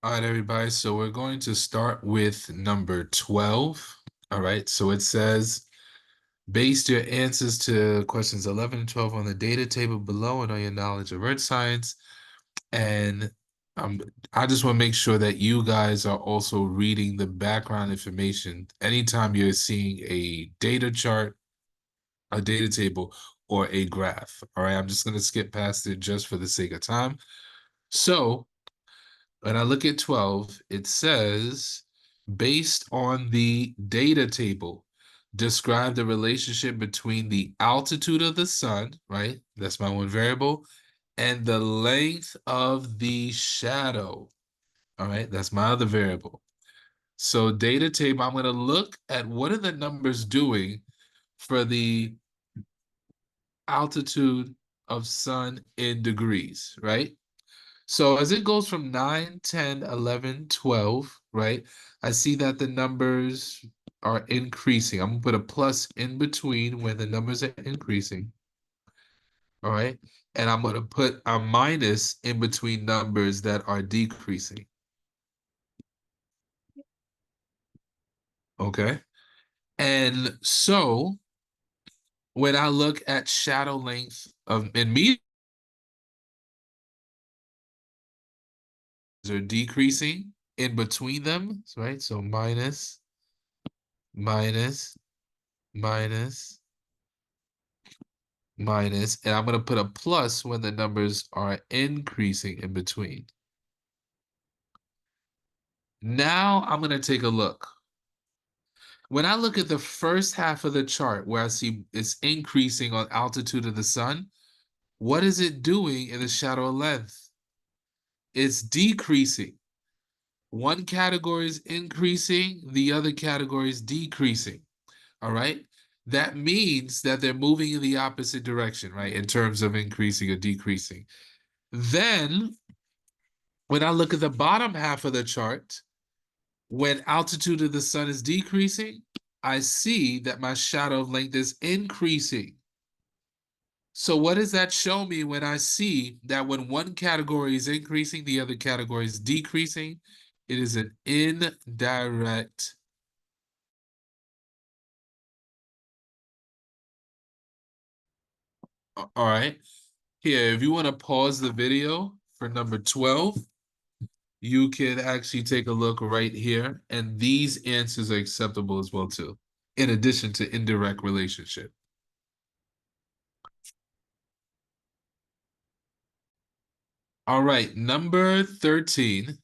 All right, everybody. So we're going to start with number 12. All right. So it says, based your answers to questions 11 and 12 on the data table below and on your knowledge of earth science. And um, I just want to make sure that you guys are also reading the background information anytime you're seeing a data chart, a data table, or a graph. All right. I'm just going to skip past it just for the sake of time. So when I look at 12, it says, based on the data table, describe the relationship between the altitude of the sun, right? That's my one variable, and the length of the shadow. All right, that's my other variable. So data table, I'm going to look at what are the numbers doing for the altitude of sun in degrees, right? So as it goes from 9, 10, 11, 12, right? I see that the numbers are increasing. I'm going to put a plus in between when the numbers are increasing. All right. And I'm going to put a minus in between numbers that are decreasing. Okay. And so when I look at shadow length of in meters are decreasing in between them, right? So minus, minus, minus, minus, and I'm going to put a plus when the numbers are increasing in between. Now I'm going to take a look. When I look at the first half of the chart where I see it's increasing on altitude of the sun, what is it doing in the shadow length? It's decreasing. One category is increasing, the other category is decreasing. All right. That means that they're moving in the opposite direction, right? In terms of increasing or decreasing. Then when I look at the bottom half of the chart, when altitude of the sun is decreasing, I see that my shadow length is increasing. So what does that show me when I see that when one category is increasing, the other category is decreasing? It is an indirect. All right. Here, if you want to pause the video for number 12, you can actually take a look right here, and these answers are acceptable as well too, in addition to indirect relationship. All right, number 13,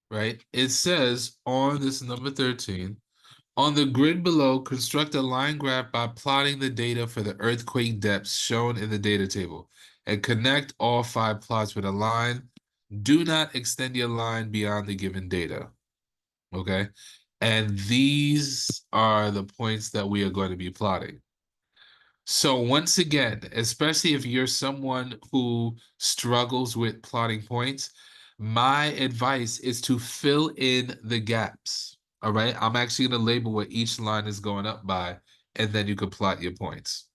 right? It says on this number 13, on the grid below, construct a line graph by plotting the data for the earthquake depths shown in the data table and connect all 5 plots with a line. Do not extend your line beyond the given data. Okay. And these are the points that we are going to be plotting. So once again, especially if you're someone who struggles with plotting points, my advice is to fill in the gaps. All right. I'm actually going to label what each line is going up by, and then you can plot your points.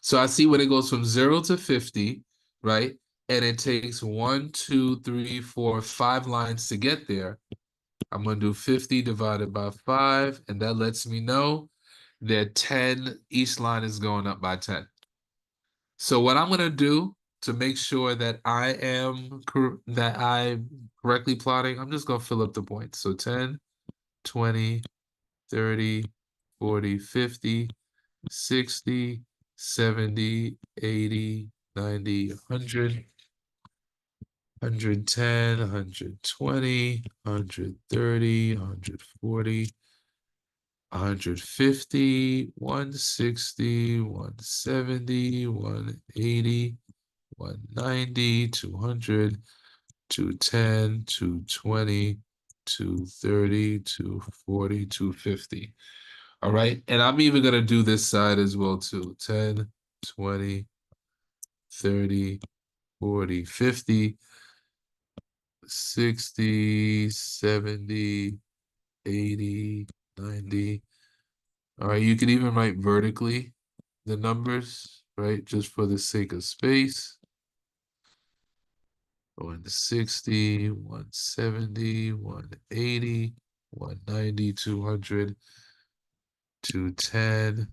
So I see when it goes from 0 to 50, right? And it takes 1, 2, 3, 4, 5 lines to get there. I'm going to do 50 divided by 5, and that lets me know that 10, each line is going up by 10. So what I'm going to do to make sure that I'm correctly plotting, I'm just going to fill up the points. So 10, 20, 30, 40, 50, 60, 70, 80, 90, 100, 110, 120, 130, 140, 150, 160, 170, 180, 190, 200, 210, 220, 230, 240, 250. All right. And I'm even going to do this side as well, too. 10, 20, 30, 40, 50, 60, 70, 80, 90. All right, you can even write vertically the numbers, right? Just for the sake of space. 160, 170, 180, 190, 200, 210,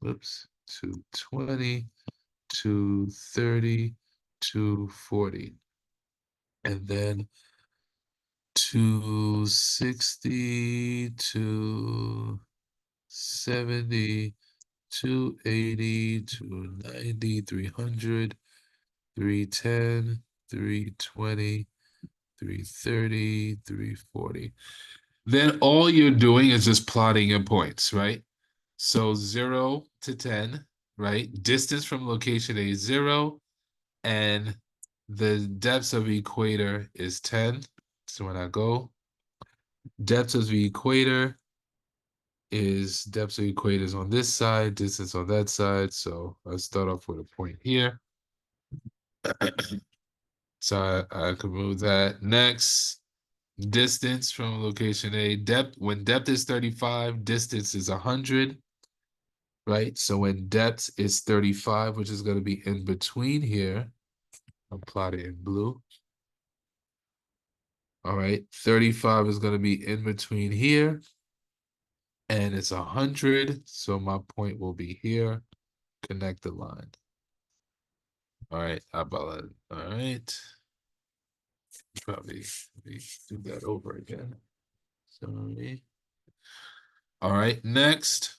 whoops, 220, 230, 240. And then 260, 270, 280, 290, 300, 310, 320, 330, 340. Then all you're doing is just plotting your points, right? So 0 to 10, right? Distance from location A is 0, and the depth of equator is 10. So when I go, depth of the equator is on this side, distance on that side. So let's start off with a point here. So I can move that. Next, distance from location A. Depth, when depth is 35, distance is 100, right? So when depth is 35, which is going to be in between here, I'll plot it in blue. All right, 35 is going to be in between here, and it's 100, so my point will be here. Connect the line. All right, how about that? All right. Probably do that over again. Sorry. All right, next.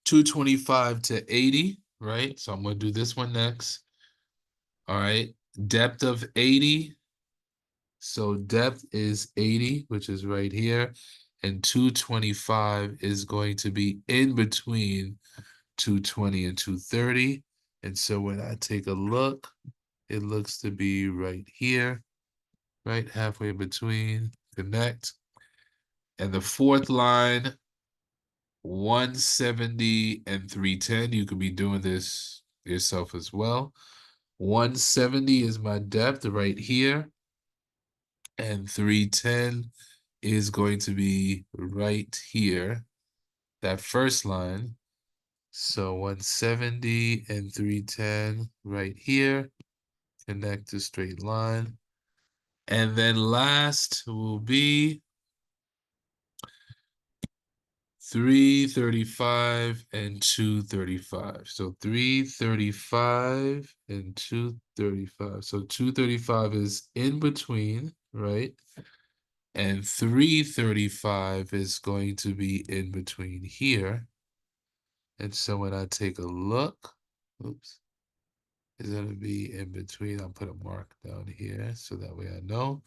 225 to 80, right? So I'm going to do this one next. All right, depth of 80. So depth is 80, which is right here. And 225 is going to be in between 220 and 230. And so when I take a look, it looks to be right here, right halfway between, connect. And the fourth line, 170 and 310. You could be doing this yourself as well. 170 is my depth right here, and 310 is going to be right here, that first line. So 170 and 310 right here, connect a straight line. And then last will be 335 and 235. So 335 and 235. So 235 is in between, right? And 335 is going to be in between here. And so when I take a look, oops, it's going to be in between. I'll put a mark down here so that way I know.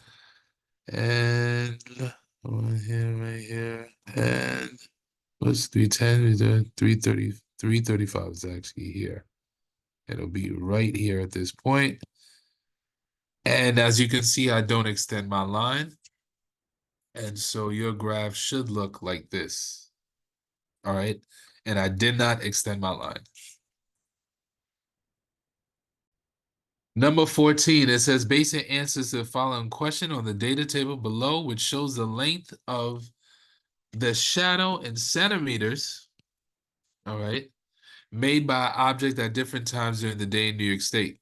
And over here, right here. And what's 310? 330, 335 is actually here. It'll be right here at this point. And as you can see, I don't extend my line. And so your graph should look like this. All right. And I did not extend my line. Number 14, it says basic answers to the following question on the data table below, which shows the length of the shadow in centimeters, all right, made by an object at different times during the day in New York State.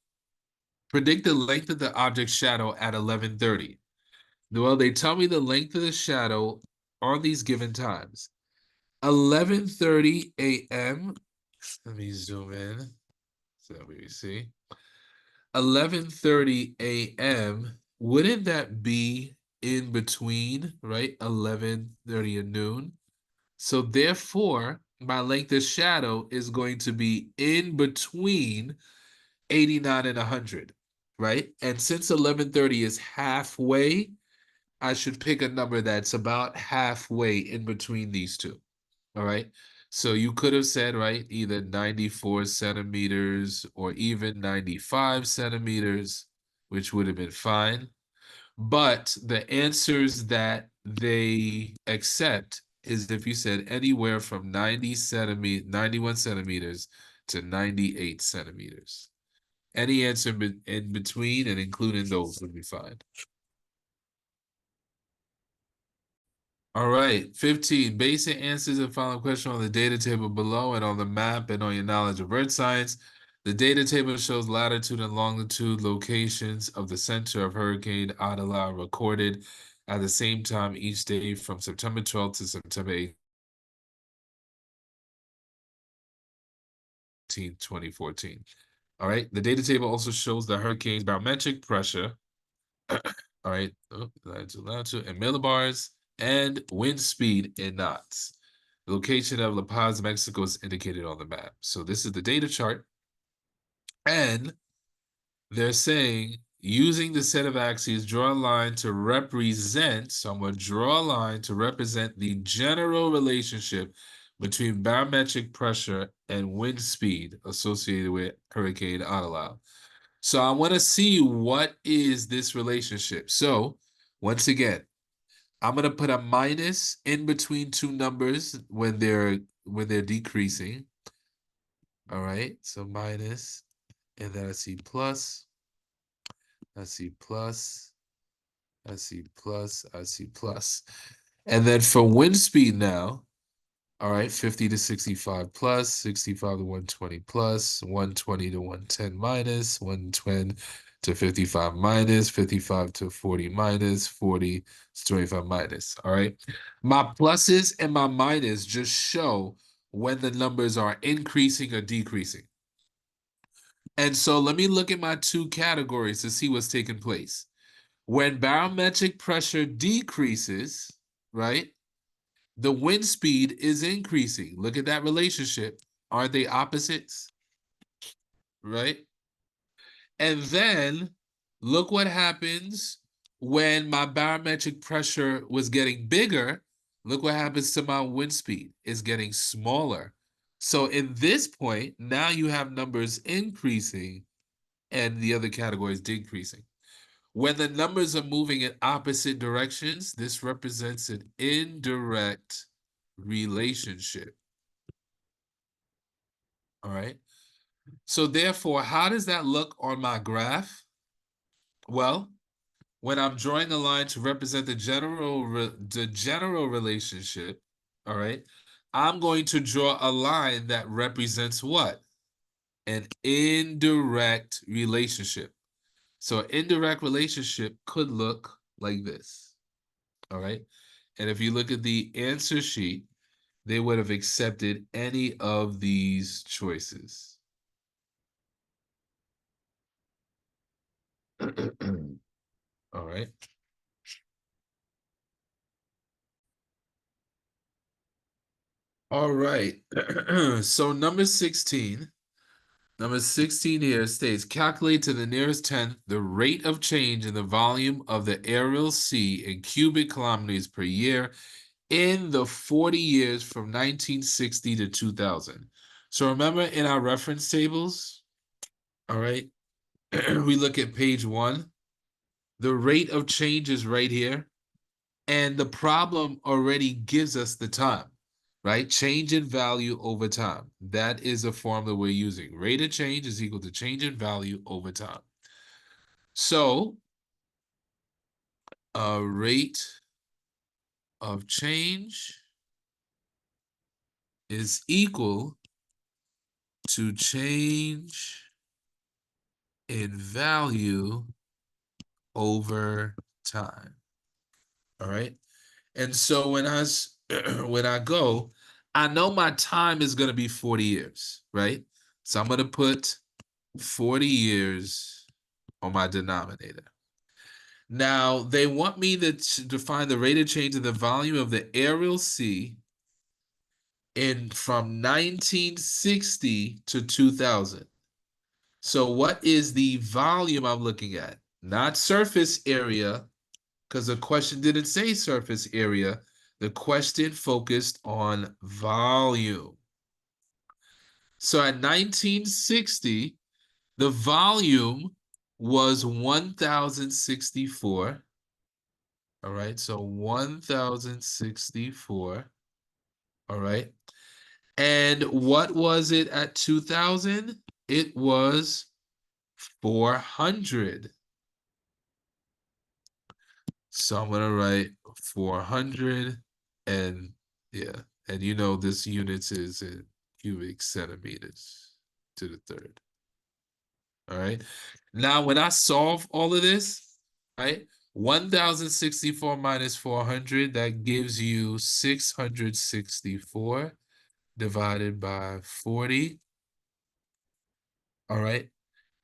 Predict the length of the object's shadow at 11:30. Well, they tell me the length of the shadow on these given times. 11:30 a.m. Let me zoom in so that we see. 11:30 a.m. Wouldn't that be in between, right? 11:30 and noon. So therefore, my length of shadow is going to be in between 89 and 100, right? And since 11:30 is halfway, I should pick a number that's about halfway in between these two. All right. So you could have said, right, either 94 centimeters or even 95 centimeters, which would have been fine. But the answers that they accept is if you said anywhere from 91 centimeters to 98 centimeters. Any answer in between and including those would be fine. All right, 15. Basic answers and final question on the data table below and on the map and on your knowledge of earth science. The data table shows latitude and longitude locations of the center of Hurricane Adela recorded at the same time each day from September 12th to September 18th, 2014. All right. The data table also shows the hurricane's barometric pressure. All right. Oh, latitude and millibars and wind speed in knots. The location of La Paz, Mexico is indicated on the map. So this is the data chart. And they're saying using the set of axes, draw a line to represent, so I'm going to draw a line to represent the general relationship between barometric pressure and wind speed associated with Hurricane Adela. So I want to see what is this relationship. So once again, I'm going to put a minus in between two numbers when they're decreasing. All right, so minus, and then I see plus. I see plus, I see plus, I see plus. And then for wind speed now, all right, 50 to 65 plus, 65 to 120 plus, 120 to 110 minus, 110 to 55 minus, 55 to 40 minus, 40 to 25 minus, all right? My pluses and my minus just show when the numbers are increasing or decreasing. And so let me look at my two categories to see what's taking place. When barometric pressure decreases, right, the wind speed is increasing. Look at that relationship. Are they opposites? Right? And then look what happens when my barometric pressure was getting bigger. Look what happens to my wind speed. It's getting smaller. So in this point, now you have numbers increasing and the other categories decreasing. When the numbers are moving in opposite directions, this represents an indirect relationship. All right. So therefore, how does that look on my graph? Well, when I'm drawing a line to represent the general relationship, all right, I'm going to draw a line that represents what? An indirect relationship. So an indirect relationship could look like this. All right. And if you look at the answer sheet, they would have accepted any of these choices. All right. All right. So number 16. Number 16 here states, calculate to the nearest tenth the rate of change in the volume of the aerial sea in cubic kilometers per year in the 40 years from 1960 to 2000. So remember in our reference tables, all right, we look at page 1. The rate of change is right here. And the problem already gives us the time, right? Change in value over time. That is a formula we're using. Rate of change is equal to change in value over time. So, a rate of change is equal to change in value over time. All right. And so when I when I go, I know my time is going to be 40 years, right? So I'm going to put 40 years on my denominator. Now, they want me to define the rate of change of the volume of the aerial sea in from 1960 to 2000. So what is the volume I'm looking at? Not surface area, because the question didn't say surface area. The question focused on volume. So at 1960, the volume was 1,064. All right, so 1,064. All right. And what was it at 2000? It was 400. So I'm going to write 400 and yeah. And you know this units is in cubic centimeters to the third. All right. Now, when I solve all of this, right, 1064 minus 400, that gives you 664 divided by 40. All right.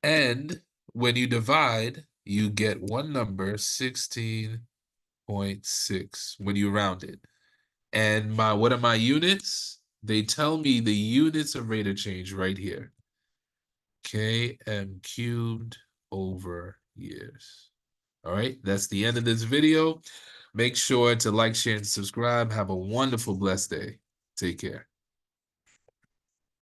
And when you divide, you get one number, 16.6, when you round it. And what are my units? They tell me the units of rate of change right here. KM cubed over years. All right, that's the end of this video. Make sure to like, share, and subscribe. Have a wonderful, blessed day. Take care.